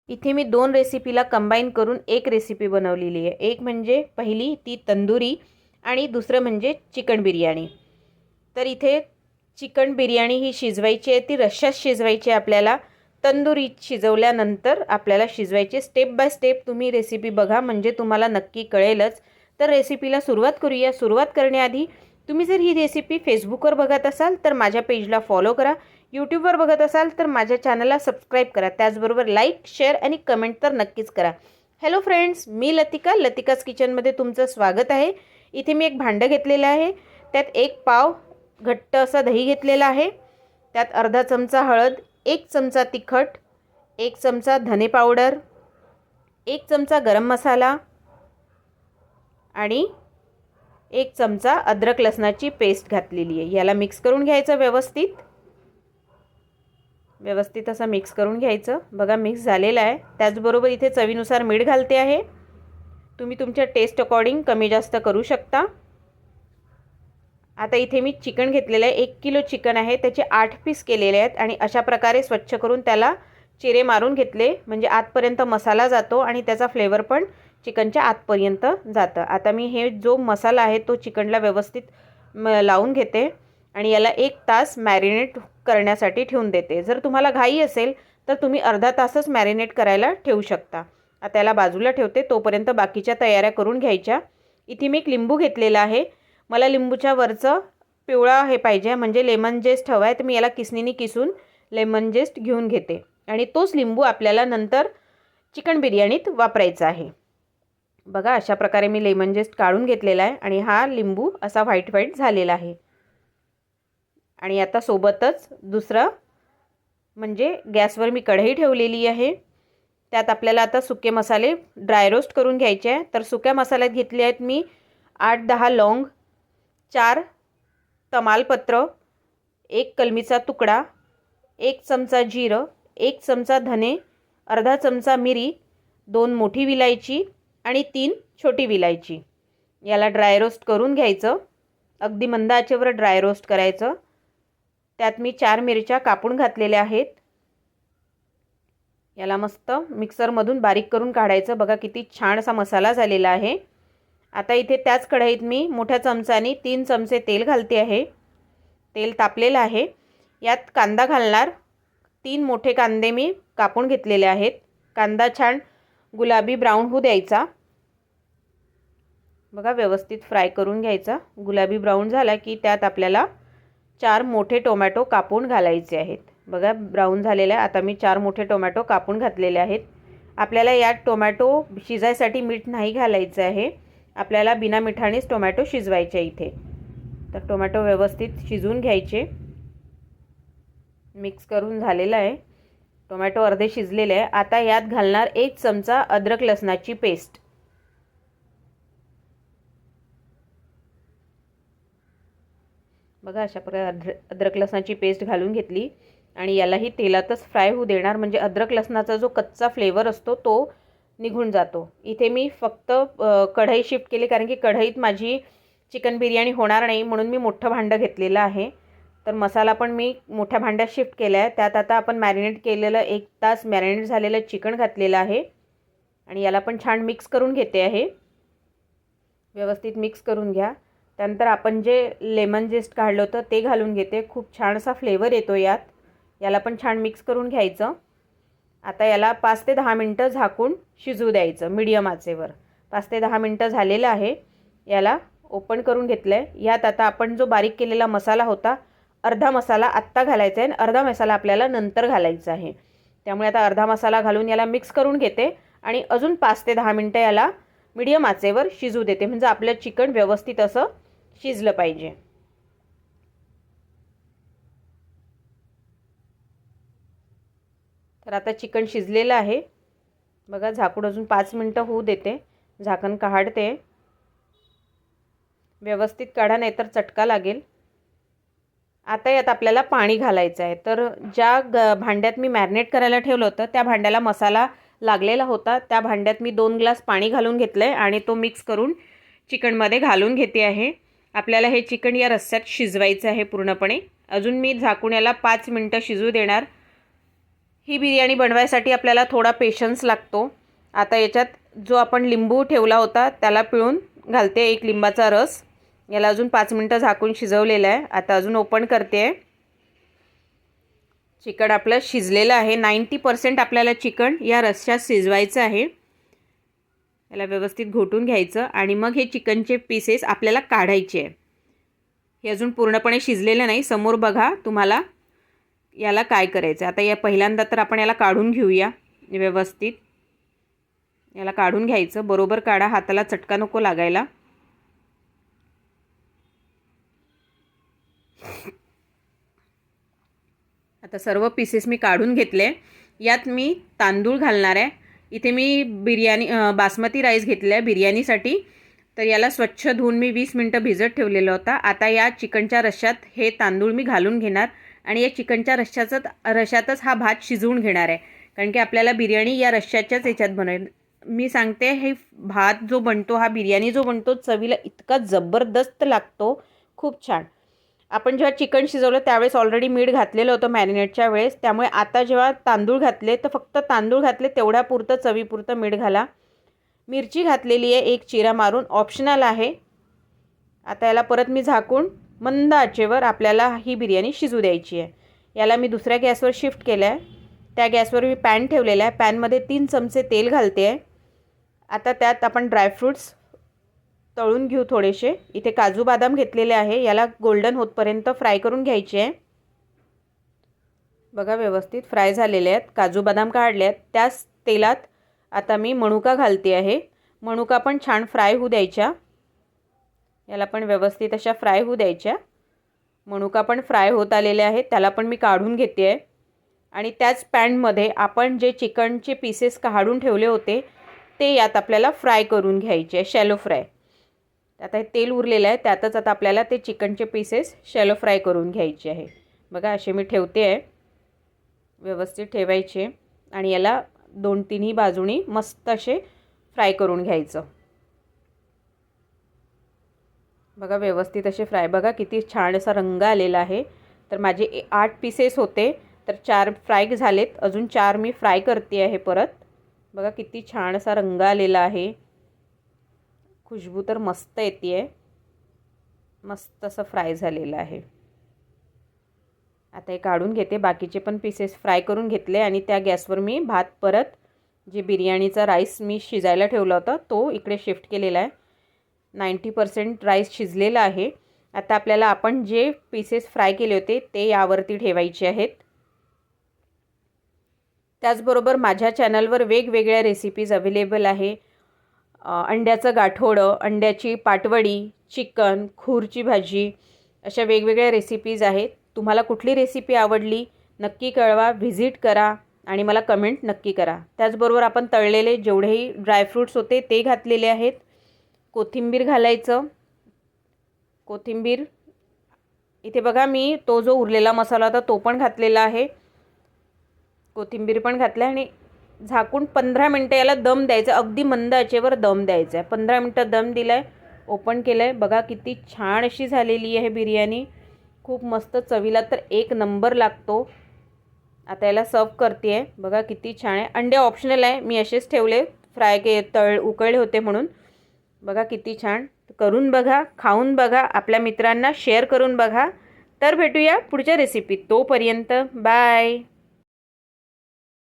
इथे मी दोन रेसिपीला कंबाईन करून एक रेसिपी बनवलेली आहे। एक म्हणजे पहिली ती तंदुरी आणि दुसरं म्हणजे चिकन बिर्याणी। तर इथे चिकन बिर्याणी ही शिजवायची आहे, ती रश्श्यात शिजवायची आहे आपल्याला। तंदुरीत शिजवल्यानंतर आपल्याला शिजवायची। स्टेप बाय स्टेप तुम्ही रेसिपी बघा म्हणजे तुम्हाला नक्की कळेलच। तर रेसिपीला सुरुवात करूया। सुरुवात करण्याआधी तुम्ही जर ही रेसिपी फेसबुकवर बघत असाल तर माझ्या पेजला फॉलो करा। यूट्यूबवर बघत असाल तर माझ्या चॅनलला सबस्क्राईब करा। त्याचबरोबर लाईक, शेअर आणि कमेंट तर नक्कीच करा। हॅलो फ्रेंड्स, मी लतिका, लतिकाज किचनमध्ये तुमचं स्वागत आहे। इथे मी एक भांडं घेतलेलं आहे, त्यात एक पाव घट्ट असा दही घेतलेला आहे, त्यात अर्धा चमचा हळद, एक चमचा तिखट, एक चमचा धने पावडर, एक चमचा गरम मसाला आणि एक चमचा अद्रक लसणाची पेस्ट घातलेली आहे। याला मिक्स करून घ्यायचं व्यवस्थित असं मिक्स करून घ्यायचं। बघा मिक्स झालेलं आहे। त्याचबरोबर इथे चवीनुसार मीठ घालते आहे। तुम्ही तुमच्या टेस्ट अकॉर्डिंग कमी जास्त करू शकता। आता इथे मी चिकन घेतलेलं आहे, 1 किलो चिकन आहे, त्याचे 8 पीस केलेले आहेत आणि अशा प्रकारे स्वच्छ करून त्याला चिरे मारून घेतले म्हणजे आतपर्यंत मसाला जातो आणि त्याचा फ्लेवर पण चिकनच्या आतपर्यंत जातं। आता मी हे जो मसाला आहे तो चिकनला व्यवस्थित लावून घेते आणि याला 1 तास मॅरिनेट करण्यासाठी ठेवून देते। जर तुम्हाला घाई असेल तर तुम्ही अर्धा तासच मॅरिनेट करायला ठेवू शकता। आता याला बाजूला ठेवते, तोपर्यंत बाकीच्या तयाऱ्या करून घ्यायच्या। इथे मी एक लिंबू घेतलेला आहे। मला लिंबूच्या वरचं पिवळा हे पाहिजे म्हणजे लेमन जेस्ट हवा आहे, तर मी याला किसनीने किसून लेमन जेस्ट घेऊन घेते आणि तोच लिंबू आपल्याला नंतर चिकन बिर्याणीत वापरायचा आहे। बघा अशा प्रकारे मी लेमन जेस्ट काढून घेतलेला आहे आणि हा लिंबू असा व्हाईट व्हाईट झालेला आहे। आणि आता सोबतच दुसरं म्हणजे गॅसवर मी कढई ठेवलेली आहे, त्यात आपल्याला आता सुके मसाले ड्राय रोस्ट करून घ्यायचे आहे। तर सुक्या मसाल्यात घेतले आहेत मी 8-10 लौंग, 4 तमालपत्र, 1 कलमीचा तुकडा, 1 चमचा जिरं, 1 चमचा धने, अर्धा चमचा मिरी, 2 मोठी विलायची आणि 3 छोटी विलायची। याला ड्राय रोस्ट करून घ्यायचं, अगदी मंद आचेवर ड्राय रोस्ट करायचं। त्यात मी 4 मिरच्या कापून घातलेल्या आहेत। याला मस्त मिक्सरमधून बारीक करून काढायचं। बघा किती छान असा मसाला झालेला आहे। आता इथे त्याच कढईत मी मोठ्या चमचाने 3 चमचे तेल घालते आहे। तेल तापलेलं आहे, यात कांदा घालणार। 3 मोठे कांदे मी कापून घेतलेले आहेत। कांदा छान गुलाबी ब्राऊन होऊ द्यायचा। बघा व्यवस्थित फ्राय करून घ्यायचा। गुलाबी ब्राऊन झाला की त्यात आपल्याला 4 मोठे टोमॅटो कापून घालायचे आहेत। बघा ब्राऊन झालेले आहे। आता मी 4 मोठे टोमॅटो कापून घातलेले आहेत। आपल्याला यात टोमॅटो शिजायसाठी मीठ नाही घालायचं आहे, आपल्याला बिना मिठानेच टोमॅटो शिजवायचे इथे। तर टोमॅटो व्यवस्थित शिजवून घ्यायचे। मिक्स करून झालेलं आहे, टोमॅटो अर्धे शिजलेले आहे। आता यात घालणार 1 चमचा अद्रक लसणाची पेस्ट। बघा अशा प्रकारे अद्रक लसणाची पेस्ट घालून घेतली आणि यालाही तेलातच फ्राय होऊ देणार म्हणजे अद्रक लसणाचा जो कच्चा फ्लेवर असतो तो निघून जातो। इथे मी फक्त कढई शिफ्ट केली कारण की कढईत माझी चिकन बिर्याणी होणार नाही, म्हणून मी मोठं भांडं घेतलेलं आहे। तर मसाला पण मी मोठ्या भांड्यात शिफ्ट केला आहे। त्यात आता आपण मॅरिनेट केलेलं 1 तास मॅरिनेट झालेलं चिकन घातलेलं आहे आणि याला पण छान मिक्स करून घेते आहे। व्यवस्थित मिक्स करून घ्या। त्यानंतर आपण जे लेमन जेस्ट काढलं होतं ते घालून घेते। खूप छान असा फ्लेवर येतो यात। याला पण छान मिक्स करून घ्यायचं। आता याला 5 ते 10 मिनटं झाकून शिजू द्यायचं मीडियम आचेवर। 5 ते 10 मिनटं झालेलं आहे। याला ओपन करून घेतलं आहे। यात आता आपण जो बारीक केलेला मसाला होता, अर्धा मसाला आत्ता घालायचा आहे आणि अर्धा मसाला आपल्याला नंतर घालायचा आहे। त्यामुळे आता अर्धा मसाला घालून याला मिक्स करून घेते आणि अजून 5 ते 10 मिनटं याला मीडियम आचेवर शिजू देते म्हणजे आपलं चिकन व्यवस्थित असं शिजलं पाहिजे। तर आता चिकन शिजलेलं आहे। बघा झाकून अजून 5 मिनटं होऊ देते। झाकण काढते, व्यवस्थित काढा नाहीतर चटका लागेल। आता यात आपल्याला पाणी घालायचं आहे। तर ज्या भांड्यात मी मॅरिनेट करायला ठेवलं होतं त्या भांड्याला मसाला लागलेला होता, त्या भांड्यात मी 2 ग्लास पाणी घालून घेतलं आहे आणि तो मिक्स करून चिकनमध्ये घालून घेते आहे। आपल्याला हे चिकन या रस्स्यात शिजवायचं आहे पूर्णपणे। अजून मी झाकून याला 5 मिनटं शिजू देणार। ही बिर्याणी बनवायसाठी आपल्याला थोडा पेशन्स लागतो. आता याच्यात जो आपण लिंबू ठेवला होता त्याला पिळून घालते, 1 लिंबाचा रस. याला अजून 5 मिनटं झाकून शिजवलेलं आहे. आता अजून ओपन करते आहे. चिकन आपलं शिजलेलं आहे. 90% आपल्याला चिकन या रस्स्यात शिजवायचं आहे. याला व्यवस्थित घोटून घ्यायचं आणि मग हे चिकनचे पीसेस आपल्याला काढायचे आहे. हे अजून पूर्णपणे शिजलेलं नाही. समोर बघा तुम्हाला याला काय करायचं. आता या पहिल्यांदा तर आपण याला काढून घेऊया व्यवस्थित. याला काढून घ्यायचं. बरोबर काढा, हाताला चटका नको लागायला. आता सर्व पीसेस मी काढून घेतले. यात मी तांदूळ घालणार आहे. इथे मी बासमती राईस घेतला आहे बिर्याणीसाठी. तर याला स्वच्छ धुवून मी 20 मिनटं भिजत ठेवलेलं होता. आता या चिकनच्या रश्श्यात हे तांदूळ मी घालून घेणार आणि या चिकनच्या रश्श्यातच हा भात शिजवून घेणार आहे. कारण की आपल्याला बिर्याणी या रश्श्याच्याच याच्यात बनवेल. मी सांगते, हे भात जो बनतो, हा बिर्याणी जो बनतो, चवीला इतका जबरदस्त लागतो, खूप छान. आपण जेव्हा चिकन शिजवलं त्यावेळेस ऑलरेडी मीठ घातलेलं होतं मॅरिनेटच्या वेळेस. त्यामुळे आता जेव्हा तांदूळ घातले तर फक्त तांदूळ घातले तेवढ्यापुरतं, चवीपुरतं मीठ घाला. मिरची घातलेली आहे 1 चिरा मारून, ऑप्शनल आहे. आता याला परत मी झाकून मंद आचेवर आपल्याला ही बिर्याणी शिजू द्यायची आहे. याला मी दुसऱ्या गॅसवर शिफ्ट केलं आहे. त्या गॅसवर मी पॅन ठेवलेला आहे. पॅनमध्ये 3 चमचे तेल घालते आहे. आता त्यात आपण ड्रायफ्रूट्स तळून घेऊ थोडेसे. इथे काजू बदाम घेतलेले आहे. याला गोल्डन होतपर्यंत फ्राय करून घ्यायचे आहे. बघा व्यवस्थित फ्राय झालेले आहेत. काजू बदाम काढले आहेत. त्याच तेलात आता मी मनुका घालते आहे. मनुका पण छान फ्राय होऊ द्यायच्या. याला पण व्यवस्थित अशा फ्राय होऊ द्यायच्या. मनुका पण फ्राय होत आलेले आहेत. त्याला पण मी काढून घेते आहे. आणि त्याच पॅनमध्ये आपण जे चिकनचे पीसेस काढून ठेवले होते ते यात आपल्याला फ्राय करून घ्यायचे, शॅलो फ्राय. आता हे तेल उरलेलं आहे, त्यातच आता आपल्याला ते चिकनचे पीसेस शॅलो फ्राय करून घ्यायचे आहे. बघा असे मी ठेवते आहे. व्यवस्थित ठेवायचे आणि याला 2-3 बाजूनी मस्त असे फ्राय करून घ्यायचं. बघा व्यवस्थित असे फ्राय. बघा किती छान असा रंग आलेला आहे. तर माझे 8 पीसेस होते, तर 4 फ्राय झालेत. अजून 4 मी फ्राय करते आहे परत. बघा किती छान असा रंग आलेला आहे. खुशबू तर मस्त येते आहे. मस्त असं फ्राय झालेलं आहे. आता हे काढून घेते. बाकीचे पण पीसेस फ्राय करून घेतले आणि त्या गॅसवर मी भात परत जे बिर्याणीचा राईस मी शिजायला ठेवला होता तो इकडे शिफ्ट केलेला आहे. 90% राईस शिजलेला आहे. आता आपल्याला आपण जे पीसेस फ्राय केले होते ते यावरती ठेवायचे आहेत. त्याचबरोबर माझ्या चॅनलवर वेगवेगळ्या रेसिपीज अवेलेबल आहे. अंड्याचं गाठोडं, अंड्याची पाटवडी, चिकन, खूरची भाजी, अशा वेगवेगळ्या रेसिपीज आहेत. तुम्हाला कुठली रेसिपी आवडली नक्की कळवा, व्हिजिट करा आणि मला कमेंट नक्की करा. त्याचबरोबर आपण तळलेले जेवढेही ड्रायफ्रूट्स होते ते घातलेले आहेत. कोथिंबीर घालायचं. कोथिंबीर इथे बघा मी तो जो उरलेला मसाला होता तो पण घातलेला आहे. कोथिंबीर पण घातला आणि झाकून 15 मिनटं याला दम द्यायचा. अगदी मंद आचेवर दम द्यायचा आहे. 15 मिनटं दम दिला आहे. ओपन केलं आहे. बघा किती छान अशी झालेली आहे बिर्याणी. खूप मस्त, चवीला तर 1 नंबर लागतो. आता याला सर्व करते आहे. बघा किती छान आहे. अंडे ऑप्शनल आहे, मी असेच ठेवले, फ्राय उकळले होते म्हणून. बघा किती छान. करून बघा, खाऊन बघा, आपल्या मित्रांना शेअर करून बघा. तर भेटूया पुढच्या रेसिपीत. तोपर्यंत बाय.